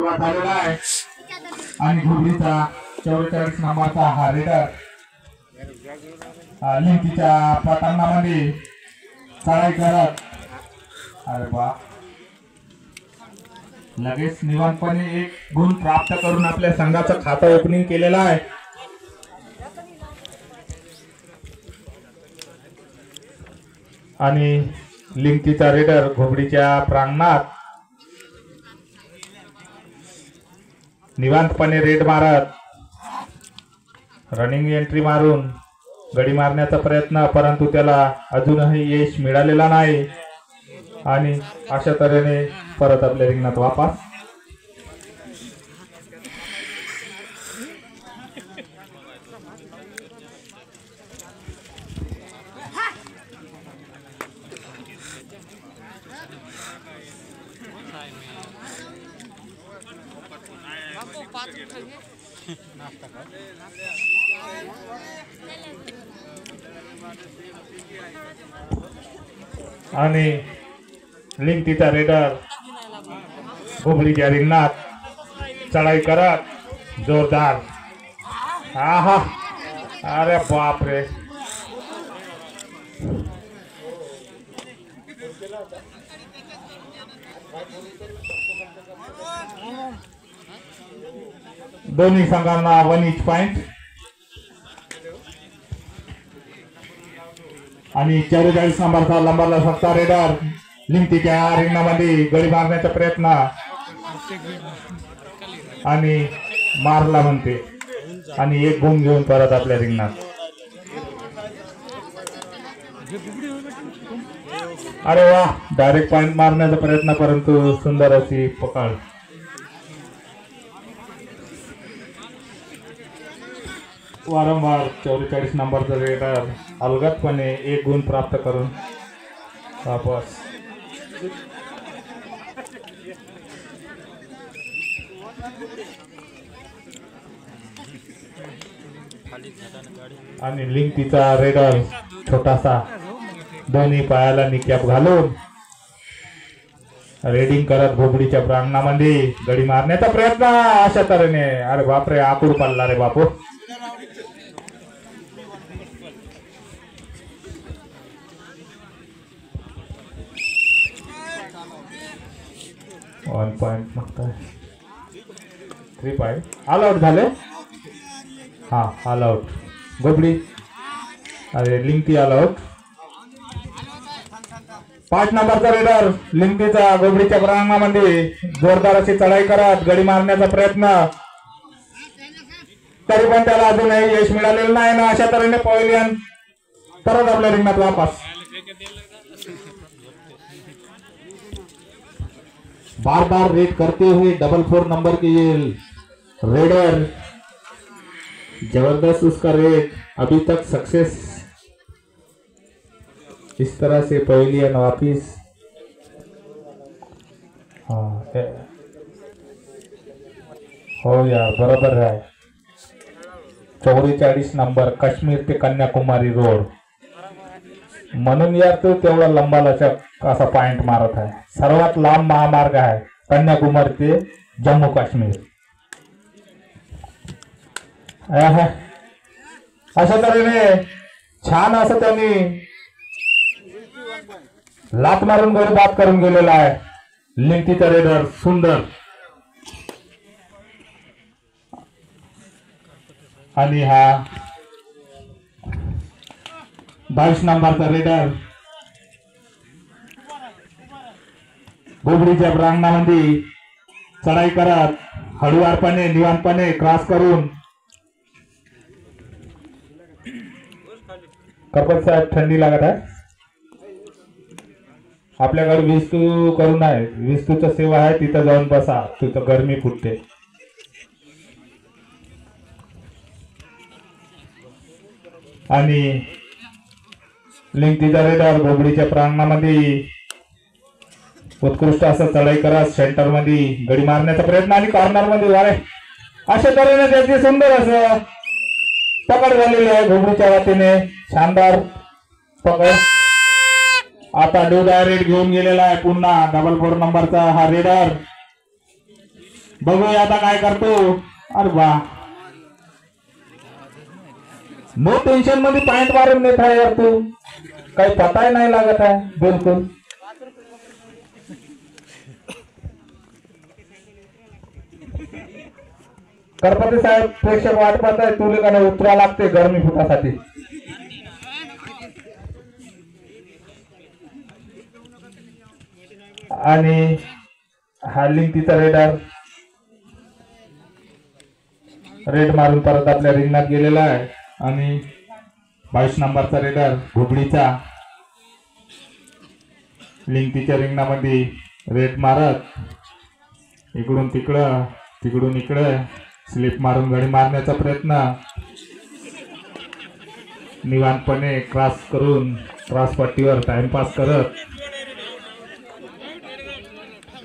झालेला आहे आणि घोगरीचा 44 नंबरचा हा रेडर लिंकीच्या पटांगणामध्ये चढाई करत अरे वा लगेच निवांतपणे एक गुण प्राप्त करून आपल्या संघाचं खातं ओपनिंग केलेलं आहे. आणि लिंकीचा रेडर घोगरीच्या प्रांगणात निवांतपणे रेड मारत रनिंग एंट्री मारून गडी मारण्याचा प्रयत्न, परंतु त्याला अजूनही यश मिळालेला नाही आणि अशा तऱ्हेने परत आपल्या रिंगणात वापस. आणि लिंकीचा रेडर घोगरीच्या रिंगणात चढाई करत जोरदार आहा अरे बाप रे दोन्ही संघांना 1 each पॉइंट. आणि 44 नंबरचा लंबरला सत्ता रेडर लिंकीच्या रिंगणामध्ये गडी मारण्याचा प्रयत्न आणि मारला म्हणते आणि एक गुण घेऊन परत आपल्या रिंगणात. अरे वा डायरेक्ट पॉइंट मारण्याचा प्रयत्न, परंतु सुंदर अशी पकड. वारंवार 44 नंबरचा रेडर अलगदपणे एक गुण प्राप्त करून वापस. आणि लिंकीचा रेडर छोटासा दोन्ही पायाला निकॅप घालून रेडिंग करत घोगरीच्या प्रांगणामध्ये गडी मारण्याचा प्रयत्न अशा तऱ्हेने. अरे बापरे आकुड पडला रे बापू. वन पॉइंट मागताय 3 पॉइंट ऑल आउट झाले. हा ऑल आउट घोगरी अरे लिंकी ऑल आउट. 5 नंबरचा रेडर लिंकीचा घोगरीच्या प्रांगणामध्ये जोरदार अशी चढाई करत गडी मारण्याचा प्रयत्न, तरी पण त्याला अजूनही यश मिळालेलं नाही ना. अशा तऱ्हेने पवेलियन परत आपल्या रिंगणात वापस. बार बार रेड करते हुए 4 नंबर के ये रेडर जबरदस्त उसका रेड अभी तक सक्सेस. इस तरह से पवेलियन वापिस. हाँ हो यार बरोबर है. 44 नंबर काश्मीर ते कन्याकुमारी रोड म्हणून यार तो तेवढा लंबा लचक असा पॉइंट मारत आहे. सर्वात लांब महामार्ग आहे कन्याकुमारी ते जम्मू काश्मीर. अशा तऱ्हेने छान असं त्यांनी लात मारून गडी बाद करून गेलेला आहे लिंकीचा रेडर. सुंदर. आणि हा 22 नंबरचा रेडर घोगरीच्या प्रांगणामध्ये चढाई करत हळूवारपणे निवांतपणे क्रॉस करून. कपल साहेब थंडी लागत आहे आपल्याकडे. विस्तू करून आहे विस्तूचा सेवा आहे तिथं जाऊन बसा, तिथं गरमी फुटते. आणि लिंकीचा रेडर घोगरीच्या प्रांगणामध्ये उत्कृष्ट असं चढाई करत सेंटर मध्ये गडी मारण्याचा प्रयत्न आणि कॉर्नर मध्ये वारे. अशा तऱ्हेने त्याची सुंदर असं पकड झालेली आहे घोगरीच्या वतीने. शानदार पकड. आता डू डायरेक्ट घेऊन गेलेला आहे पुन्हा 4 नंबरचा हा रेडर. बघूया आता काय करतो. अरे वा, नो टेन्शन मध्ये पॉइंट मारून नेत आहे यार तू, काही पताही नाही लागत आहे बिलकुल. गणपती साहेब प्रेक्षक वाट पाहत आहे, तुले का उतरा लागते गरमी फुटासाठी. आणि हा लिंकीचा रेड मारून परत आपल्या रिंगणात गेलेला आहे. आणि 22 नंबरचा रेडर घुबडीचा लिंकीच्या रिंगणामध्ये रेड मारत इकडून तिकडं तिकडून इकडं स्लिप मारून गडी मारण्याचा प्रयत्न. निवांतपणे क्रॉस करून क्रॉस पट्टीवर टाइमपास करत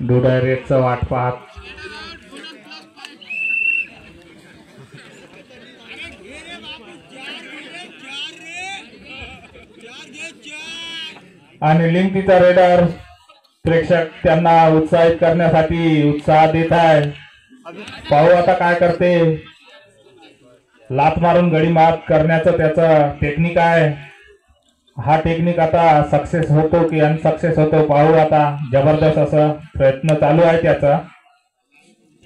डोडायरेटचा वाट पाहत. आणि लिंकीचा रेडर प्रेक्षक त्यांना उत्साहित करण्यासाठी उत्साह देत आहे. पाहू आता काय करते. लात मारून गडी मात करण्याचं त्याचं टेक्निक आहे. हा टेक्निक आता सक्सेस होतो की अनसक्सेस होतो पाहू आता. जबरदस्त असं प्रयत्न चालू आहे त्याचा,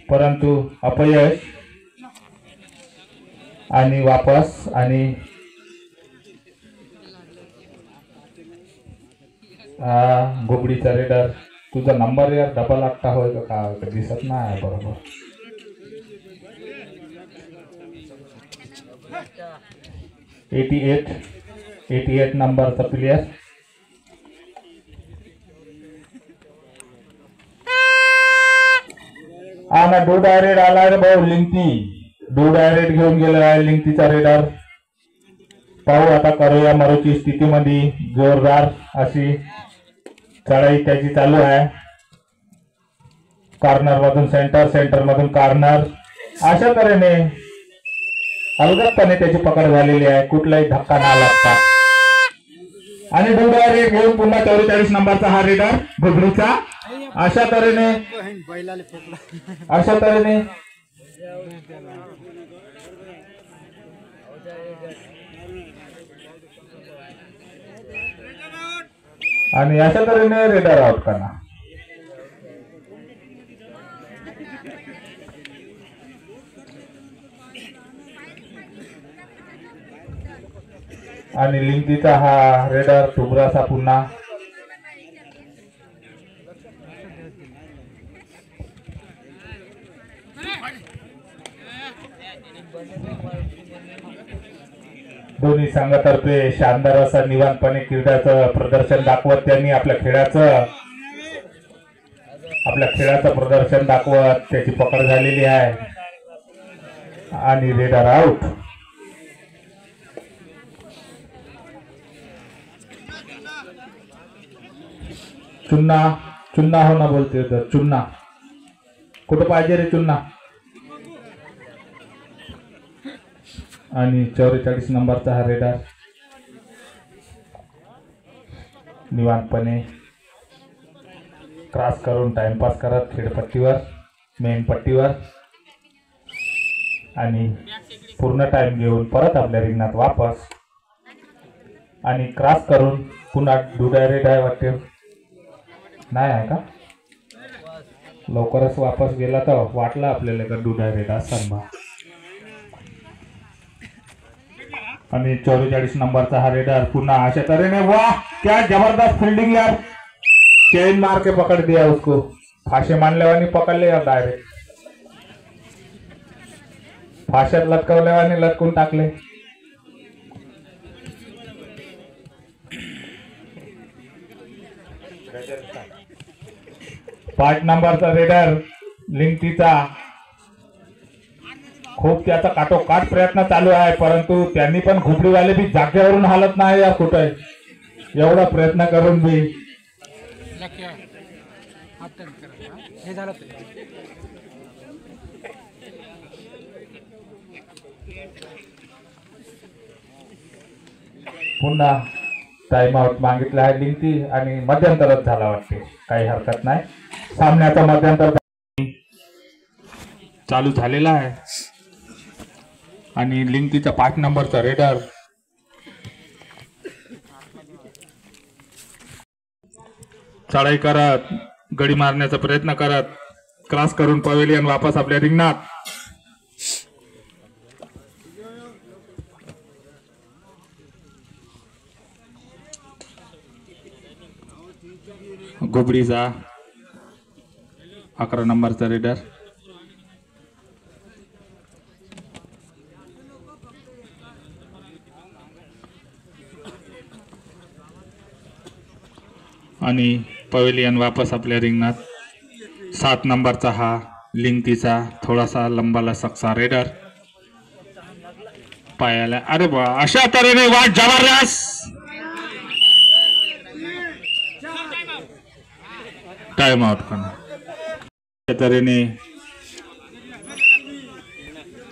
परंतु अपयश. आणि वापस. आणि घुबडीचा रेडर, तुझा नंबर यार डबल 8 होय का दिसत नाही बरोबर. 88 नंबरचा प्लेयर. ना डू डायरेक्ट आला रे भाऊ लिंकी. डू डायरेक्ट घेऊन गेला आहे लिंकीचा रेडर. पाहू आता करूया मरोची स्थितीमध्ये जोरदार अशी चढाई त्याची चालू आहे. कॉर्नर मधून सेंटर, सेंटर मधून कॉर्नर, अशा तऱ्हेने अलगदपणे त्याची पकड झालेली आहे, कुठलाही धक्का न लागता. आणि डू डायरेक्ट घेऊन पुन्हा 44 नंबरचा हा रेडर घुबडीचा. अशा तऱ्हेने आणि अशा तऱ्हेने रेडर आउट करणार. आणि लिंकीचा हा रेडर टुबरासा पुन्हा दोन्ही संघातर्फे शानदार असा निवांतपणे क्रीडाचं प्रदर्शन दाखवत त्यांनी आपल्या खेळाचं प्रदर्शन दाखवत त्याची पकड झालेली आहे. आणि रेडर आउट. चुन्ना हो ना बोलते तर चुन्ना कुठं पाहिजे रे चुन्ना. आणि 44 नंबरचा हा रेडर निवांतपणे क्रॉस करून टाइमपास करत खेळपट्टीवर, मेन पट्टीवर. आणि पूर्ण टाइम घेऊन परत आपल्या रिंगणात वापस. आणि क्रॉस करून पुन्हा डू डायरेक्ट आहे वाटते, नाही आहे का, लवकरच वापस गेला तर वाटलं आपल्याला का डू डायरेक्ट असताना. आणि 44 नंबरचा हा रेडर पुन्हा अशा तरीने, वाह क्या जबरदस्त फील्डिंग यार. चेन मार के पकड़ दिया उसको, फाशे मानलेवानी पकडले यार, डायरेक्ट फाश्यात लटकवल्यावानी लटकून टाकले. 5 नंबरचा रेडर लिंकीचा खूप त्याचा काटोकाट प्रयत्न चालू आहे, परंतु त्यांनी पण घुबडीवाले बी जागेवरून हालत नाही यार कुठे, एवढा प्रयत्न करून बी. पुन्हा टाइम आउट मागितला आहे लिंकी आणि मध्यंतरच झाला वाटते, काही हरकत नाही. सामन्याचा मध्यंतर चालू झालेला आहे आणि लिंकीचा 5 नंबरचा रेडर चढाई करत गडी मारण्याचा प्रयत्न करत क्रॉस करून पवेलियन वापस आपल्या रिंगणात. घुबडीचा 11 नंबरचा रेडर आणि पवेलियन वापस आपल्या रिंगणात. 7 नंबरचा हा लिंकीचा थोडासा लंबाला सक्सा रेडर पायाला. अरे बा, अशा तऱ्हेने वाट जबरदस्त टाइम आउट करणार. त्या तऱ्हेने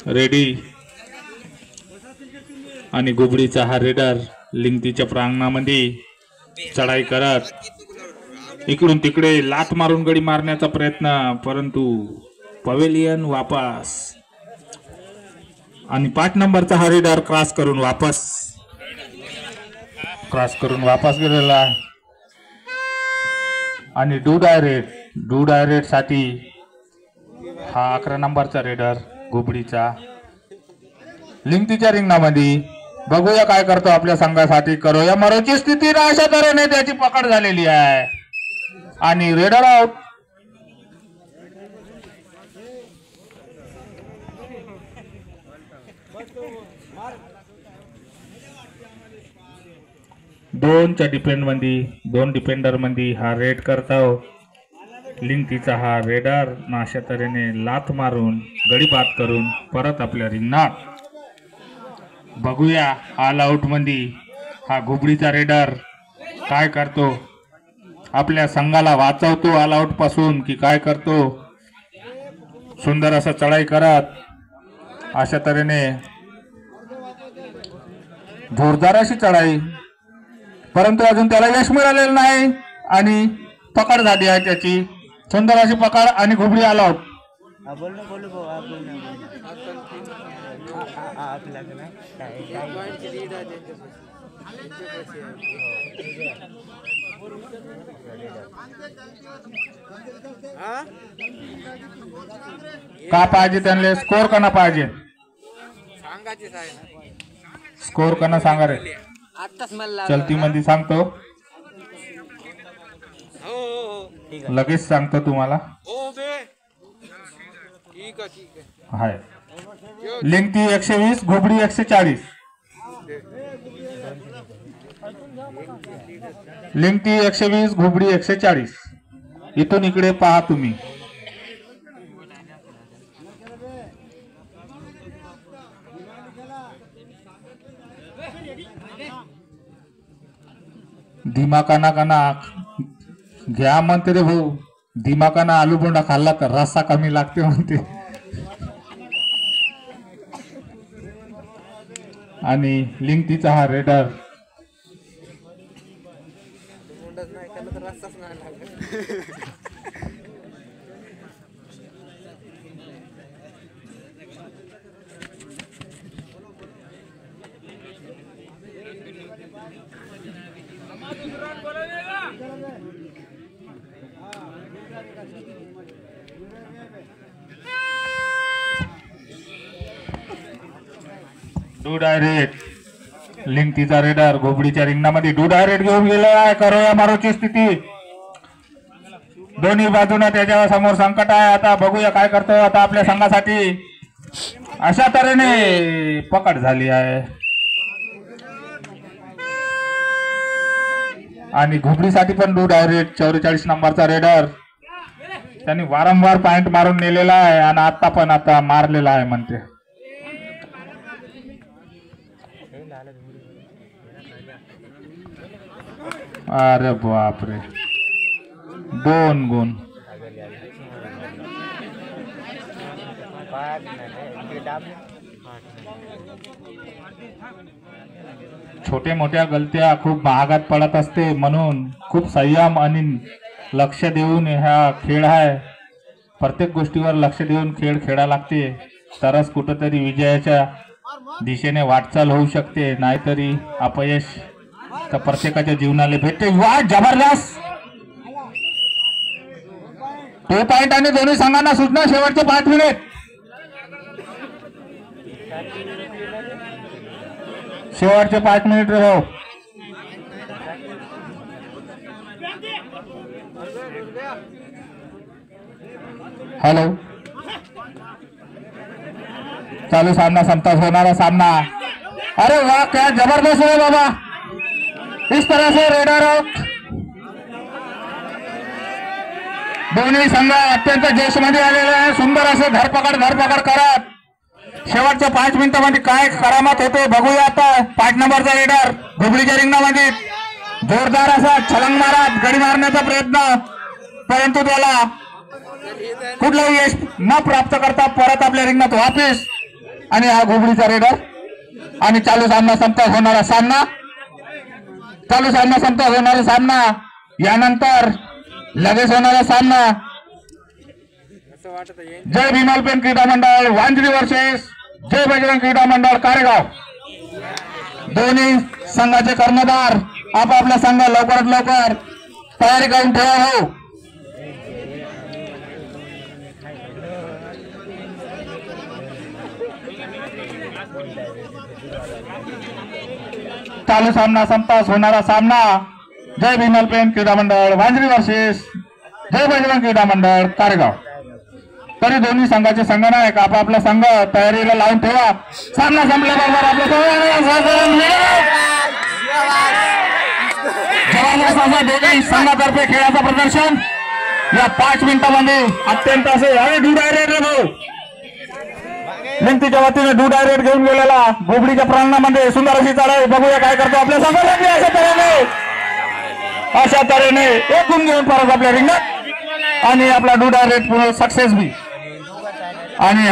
रेडी आणि घुबडीचा हा रेडर लिंकीच्या प्रांगणामध्ये चढाई करत इकडून तिकडे लात मारून गडी मारण्याचा प्रयत्न, परंतु पवेलियन वापस आणि 5 नंबरचा हा रेडर क्रॉस करून वापस गेलेला आहे. आणि डू डायरेक्ट साठी हा 11 नंबरचा रेडर घुबडीचा लिंकीच्या रिंगणामध्ये. बघूया काय करतो आपल्या संघासाठी. करूया मरोची स्थिती. अशा तऱ्हेने त्याची पकड झालेली आहे आणि रेडर आउट. दोन डिफेंडर मध्ये हा रेड करतो लिंकीचा हा रेडर. अशा तऱ्हेने लाथ मारून गडी बाद करून परत आपल्या रिंगणात. बघूया ऑल आउट मध्ये हा घुबडीचा रेडर काय करतो. आपल्या संघाला वाचवतो ऑल आउट पासून की काय करतो. सुंदर असं चढाई करत अशा तऱ्हेने जोरदार अशी चढाई, परंतु अजून त्याला यश मिळालेलं नाही आणि पकड झाली आहे त्याची. सुंदर अशी पकड आणि घुबडी ऑल आउट. का पाहिजे त्यांना स्कोर करणं पाहिजे. स्कोर करणं सांगा रे. चलती मध्ये सांगतो, लगेच सांगतो तुम्हाला. हाय लिंकी 120 घुबडी 140. लिंकी 120 घुबडी 140. इथून इकडे पहा तुम्ही. दिमाकाना काना घ्या म्हणते रे भाऊ. दिमाकाना आलू बोंडा खाल्ला तर रस्सा कमी लागते म्हणते. आणि लिंकीचा हा रेडर डू डायरेक्ट लिंकीचा रेडर घोबडीच्या रिंगणामध्ये डू डायरेक्ट घेऊन गेला आहे. करूया मारूची स्थिती. दोन्ही बाजूने त्याच्या समोर संकट आहे. आता बघूया काय करतो आता आपल्या संघासाठी. अशा तऱ्हेने पकड झाली आहे आणि घुबडीसाठी पण डू डायरेक्ट 44 नंबरचा रेडर त्यांनी वारंवार पॉइंट मारून नेलेला आहे आणि आता पण आता मारलेला आहे म्हणते. अरे बापरे, 2 गुण. छोट्या मोठ्या गलत्या खूप महागात पडत असते, म्हणून खूप संयम आणि लक्ष देऊन हा खेळ आहे. प्रत्येक गोष्टीवर लक्ष देऊन खेळ खेळा लागते, तरच कुठंतरी विजयाच्या दिशेने वाटचाल होऊ शकते, नाहीतरी अपयश तर प्रत्येकाच्या जीवनाला भेटते। वा जबरदस्त 2 पॉइंट आणि दोन्ही संघांना सूचना शेवटचे 5 मिनिट। शेवटचे 5 मिनिट रे भाऊ। हॅलो चालू सामना संपता होणारा सामना। अरे वाह क्या जबरदस्त है बाबा, इस तरह से रेडर आउट। दोन्ही संघ अत्यंत जोशमध्ये आलेले आहे, सुंदर असे धरपकड करत शेवटच्या 5 मिनिटांमध्ये काय करामत होते बघूया। आता 5 नंबरचा रेडर घुबडीच्या रिंगणामध्ये जोरदार असा छलांग मारत गडी मारण्याचा प्रयत्न, परंतु त्याला कुठलंही यश न प्राप्त करता परत आपल्या रिंगणात वापस। आणि हा घुबडीचा रेडर आणि चालू सामना संपता होणारा सामना यानंतर लगेच होणारा सामना जय भीमालपेन क्रीडा मंडळ वांजरी वर्सेस जय बजरंग क्रीडा मंडळ कारेगाव। दोन्ही संघाचे कर्णधार आपापला संघ लवकरात लवकर तयारी करून ठेवा हो। चालू सामना संपताच होणारा सामना जय भीमालपेन क्रीडा मंडळ वांजरी वर्सेस जय बजरंग क्रीडा मंडळ कारेगाव। तरी दोन्ही संघाचे संघनायक आपापला संघ तयारीला लावून ठेवा। सामना संपल्याबरोबर आपल्या दोन्ही संघातर्फे खेळाचं प्रदर्शन या 5 मिनिटांमध्ये अत्यंत असे अरे डू डायरेक्ट भाऊ लिंगतीच्या वतीने डू डायरेक्ट घेऊन गेलेला घुबडीच्या प्रांगणामध्ये सुंदर अशी चढाई बघूया काय करतो आपल्या संघाला। अशा तऱ्हेने 1 गुण घेऊन परत आपल्या रिंगणात आणि आपला डू डायरेक्ट सक्सेस बी। आणि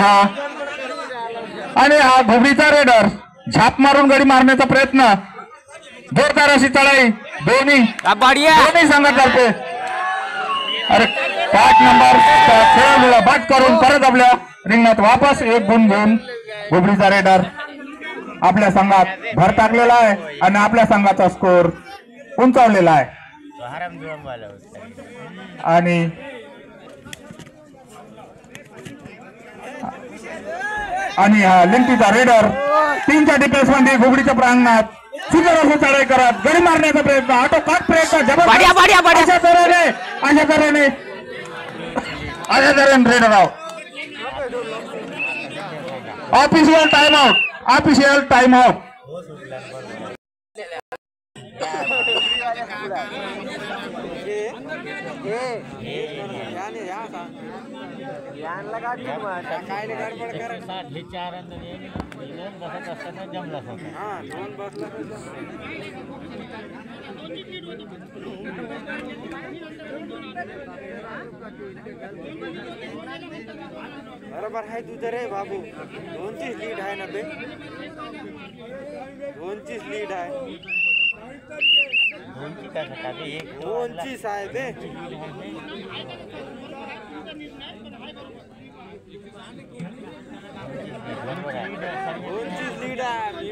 हा घुबडीचा रेडर झाप मारून गडी मारण्याचा प्रयत्न, जोरदार अशी चढाई दोन्ही संघातर्फे। अरे 5 नंबर खेळाडूला बाद करून परत आपल्या रिंगणात वापस 1 गुण घेऊन घुबडीचा रेडर आपल्या संघात भर टाकलेला आहे आणि आपल्या संघाचा स्कोर उंचावलेला आहे। आणि हा लिंकीचा रेडर 3च्या डिफेन्स मध्ये घुबडीच्या प्रांगणात सुंदर असं चढाई करत गडी मारण्याचा प्रयत्न, आटोकाट प्रयत्न जबरदस्त अशा तऱ्हेने raider out. Official time out. बरोबर आहे तुझं रे बाबू। 2-3 लीड आहे ना बे, 2-3 लीड आहे, 2-3 आहे बे। लीड आहे।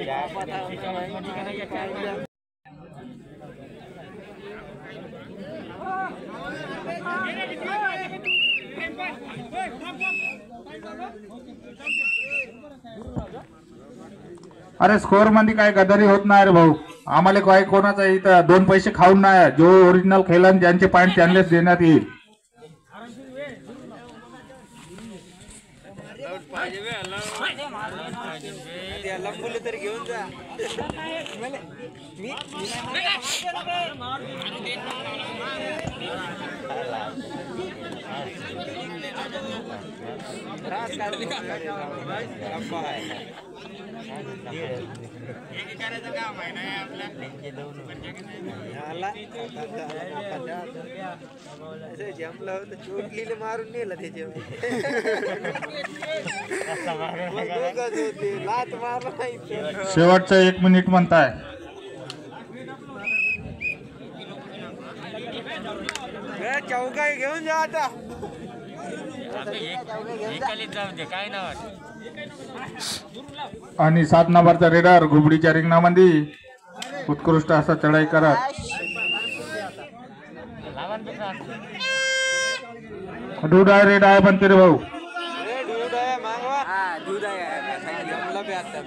अरे स्कोर मध्ये काय गदारी होत नाही रे भाऊ, आम्हाला काय कोणाचा इथं 2 पैसे खाऊन नाही। जो ओरिजिनल खेळला ज्यांचे पॉइंट त्यांनाच देण्यात येईल। तरी घेऊन जा जमलं होतं चोटलीला मारून नेलं त्याच्यावर लात मारला नाही। शेवटचं 1 मिनिट म्हणताय। चौका घेऊन जा आता। काय नाव आणि 7 नंबरचा रेडर घुबडीच्या रिंगणामध्ये उत्कृष्ट असा चढाई करत दूध आहे रेड आहे पण तेरे भाऊ दूध आहे मागवा दूध आहे जमला पे आता